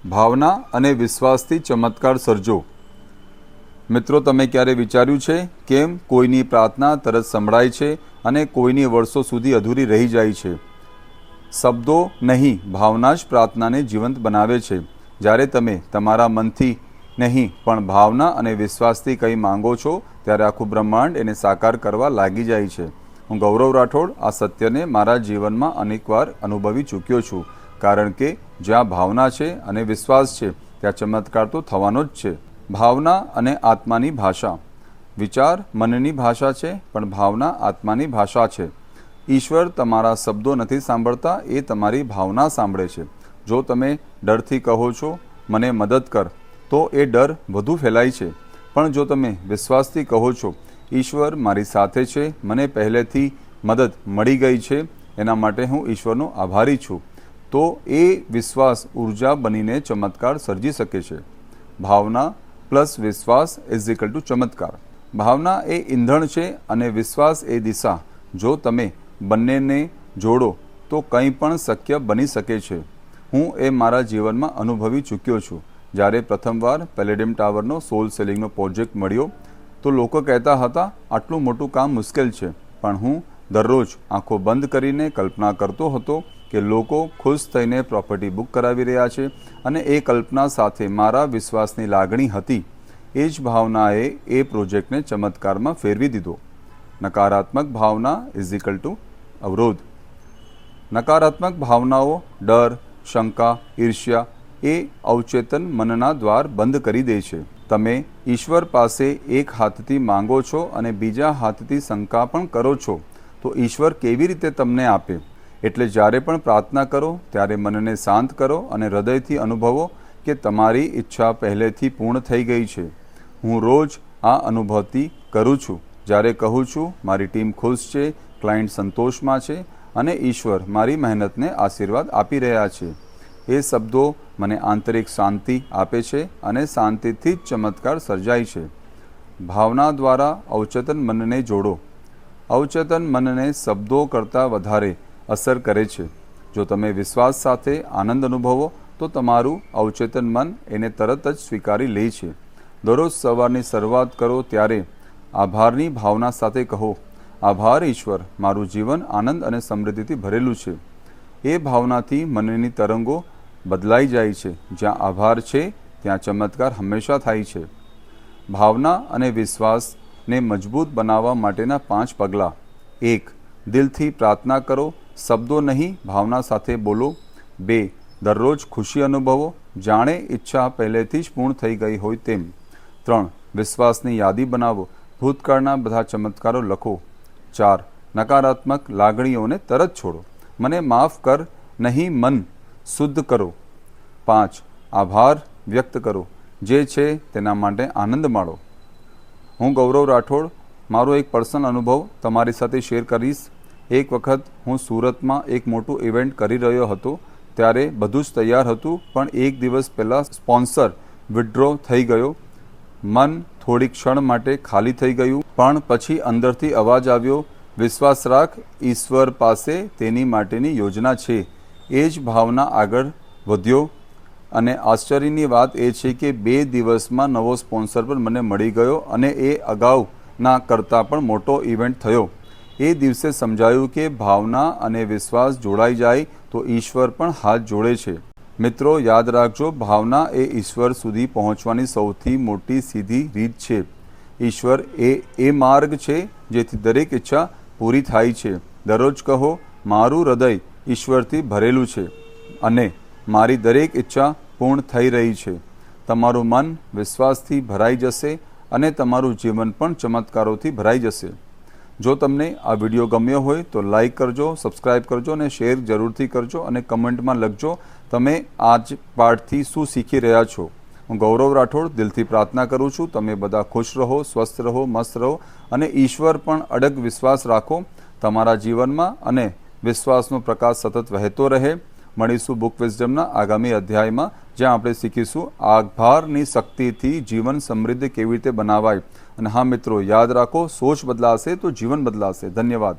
ભાવના અને વિશ્વાસથી ચમત્કાર સર્જો। મિત્રો, તમે ક્યારે વિચાર્યું છે કેમ કોઈની પ્રાર્થના તરત સંભળાય છે અને કોઈની વર્ષો સુધી અધૂરી રહી જાય છે? શબ્દો નહીં, ભાવના જ પ્રાર્થનાને જીવંત બનાવે છે। જ્યારે તમે તમારા મનથી નહીં પણ ભાવના અને વિશ્વાસથી કંઈ માંગો છો ત્યારે આખું બ્રહ્માંડ એને સાકાર કરવા લાગી જાય છે। હું ગૌરવ રાઠોડ આ સત્યને મારા જીવનમાં અનેકવાર અનુભવી ચૂક્યો છું, કારણ કે જ્યાં ભાવના છે અને વિશ્વાસ છે ત્યાં ચમત્કાર તો થવાનો જ છે। ભાવના અને આત્માની ભાષા। વિચાર મનની ભાષા છે, પણ ભાવના આત્માની ભાષા છે। ઈશ્વર તમારા શબ્દો નથી સાંભળતા, એ તમારી ભાવના સાંભળે છે। જો તમે ડરથી કહો છો મને મદદ કર, તો એ ડર વધુ ફેલાય છે, પણ જો તમે વિશ્વાસથી કહો છો ઈશ્વર મારી સાથે છે, મને પહેલેથી મદદ મળી ગઈ છે, એના માટે હું ઈશ્વરનો આભારી છું, તો એ વિશ્વાસ ઉર્જા બનીને ચમત્કાર સર્જી શકે છે। ભાવના પ્લસ વિશ્વાસ = ચમત્કાર। ભાવના એ ઈંધણ છે અને વિશ્વાસ એ દિશા। જો તમે બંનેને જોડો તો કંઈ પણ શક્ય બની શકે છે। હું એ મારા જીવનમાં અનુભવી ચૂક્યો છું। જ્યારે પ્રથમવાર પેલેડિયમ ટાવરનો સોલ સેલિંગનો પ્રોજેક્ટ મળ્યો તો લોકો કહેતા હતા આટલું મોટું કામ મુશ્કેલ છે, પણ હું દરરોજ આંખો બંધ કરીને કલ્પના કરતો હતો કે લોકો ખુશ થઈને પ્રોપર્ટી બુક કરાવી રહ્યા છે, અને એ કલ્પના સાથે મારા વિશ્વાસની લાગણી હતી। એ જ ભાવનાએ એ પ્રોજેક્ટને ચમત્કારમાં ફેરવી દીધો। નકારાત્મક ભાવના = અવરોધ। નકારાત્મક ભાવનાઓ ડર, શંકા, ઈર્ષ્યા એ અવચેતન મનના દ્વાર બંધ કરી દે છે। તમે ઈશ્વર પાસે એક હાથથી માંગો છો અને બીજા હાથથી શંકા પણ કરો છો, તો ઈશ્વર કેવી રીતે તમને આપે? એટલે જ્યારે પણ પ્રાર્થના કરો ત્યારે મનને શાંત કરો અને હૃદયથી અનુભવો કે તમારી ઈચ્છા પહેલેથી પૂર્ણ થઈ ગઈ છે। હું રોજ આ અનુભવથી કરું છું। જ્યારે કહું છું મારી ટીમ ખુશ છે, ક્લાયન્ટ સંતોષમાં છે અને ઈશ્વર મારી મહેનતને આશીર્વાદ આપી રહ્યા છે, એ શબ્દો મને આંતરિક શાંતિ આપે છે અને શાંતિથી જ ચમત્કાર સર્જાય છે। ભાવના દ્વારા અવચેતન મનને જોડો। અવચેતન મનને શબ્દો કરતાં વધારે અસર કરે છે। જો તમે વિશ્વાસ સાથે આનંદ અનુભવો તો તમારું અવચેતન મન એને તરત જ સ્વીકારી લે છે। દરરોજ સવારની શરૂઆત કરો ત્યારે આભારની ભાવના સાથે કહો, આભાર ઈશ્વર, મારું જીવન આનંદ અને સમૃદ્ધિથી ભરેલું છે। એ ભાવનાથી મનની તરંગો બદલાઈ જાય છે। જ્યાં આભાર છે ત્યાં ચમત્કાર હંમેશા થાય છે। ભાવના અને વિશ્વાસને મજબૂત બનાવવા માટેના 5 પગલાં। 1. દિલથી પ્રાર્થના કરો, શબ્દો નહીં ભાવના સાથે બોલો। 2. દરરોજ ખુશી અનુભવો, જાણે ઈચ્છા પહેલેથી જ પૂર્ણ થઈ ગઈ હોય તેમ। 3. વિશ્વાસની યાદી બનાવો, ભૂતકાળના બધા ચમત્કારો લખો। 4. નકારાત્મક લાગણીઓને તરત છોડો, મને માફ કર નહીં, મન શુદ્ધ કરો। 5. આભાર વ્યક્ત કરો, જે છે તેના માટે આનંદ માણો। હું ગૌરવ રાઠોડ મારો એક પર્સનલ અનુભવ તમારી સાથે શેર કરીશ। એક વખત હું સુરતમાં એક મોટું ઇવેન્ટ કરી રહ્યો હતો, ત્યારે બધું જ તૈયાર હતું, પણ એક દિવસ પહેલાં સ્પોન્સર વિથડ્રો થઈ ગયો। મન થોડી ક્ષણ માટે ખાલી થઈ ગયું, પણ પછી અંદરથી અવાજ આવ્યો, વિશ્વાસ રાખ, ઈશ્વર પાસે તેની માટેની યોજના છે। એ જ ભાવના આગળ વધ્યો અને આશ્ચર્યની વાત એ છે કે 2 દિવસમાં નવો સ્પોન્સર પણ મને મળી ગયો અને એ અગાઉના કરતાં પણ મોટો ઇવેન્ટ થયો। એ દિવસે સમજાયું કે ભાવના અને વિશ્વાસ જોડાઈ જાય તો ઈશ્વર પણ હાથ જોડે છે। મિત્રો, યાદ રાખજો, ભાવના એ ઈશ્વર સુધી પહોંચવાની સૌથી મોટી સીધી રીત છે। ઈશ્વર એ માર્ગ છે જેથી દરેક ઈચ્છા પૂરી થાય છે। દરરોજ કહો, મારું હૃદય ઈશ્વરથી ભરેલું છે અને મારી દરેક ઈચ્છા પૂર્ણ થઈ રહી છે। તમારું મન વિશ્વાસથી ભરાઈ જશે અને તમારું જીવન પણ ચમત્કારોથી ભરાઈ જશે। જો તમને આ વિડીયો ગમ્યો હોય તો લાઈક કરજો, સબસ્ક્રાઈબ કરજો અને શેર જરૂરથી કરજો અને કમેન્ટમાં લખજો તમે આ જ પાઠથી શું શીખી રહ્યા છો। હું ગૌરવ રાઠોડ દિલથી પ્રાર્થના કરું છું તમે બધા ખુશ રહો, સ્વસ્થ રહો, મસ્ત રહો અને ઈશ્વર પણ અડગ વિશ્વાસ રાખો તમારા જીવનમાં અને વિશ્વાસનો પ્રકાશ સતત વહેતો રહે। મળીશું બુક વિઝડમના આગામી અધ્યાયમાં, જ્યાં આપણે શીખીશું આભારની શક્તિથી જીવન સમૃદ્ધ કેવી રીતે બનાવાય। અને હા મિત્રો, યાદ રાખો, સોચ બદલાશે તો જીવન બદલાશે। ધન્યવાદ।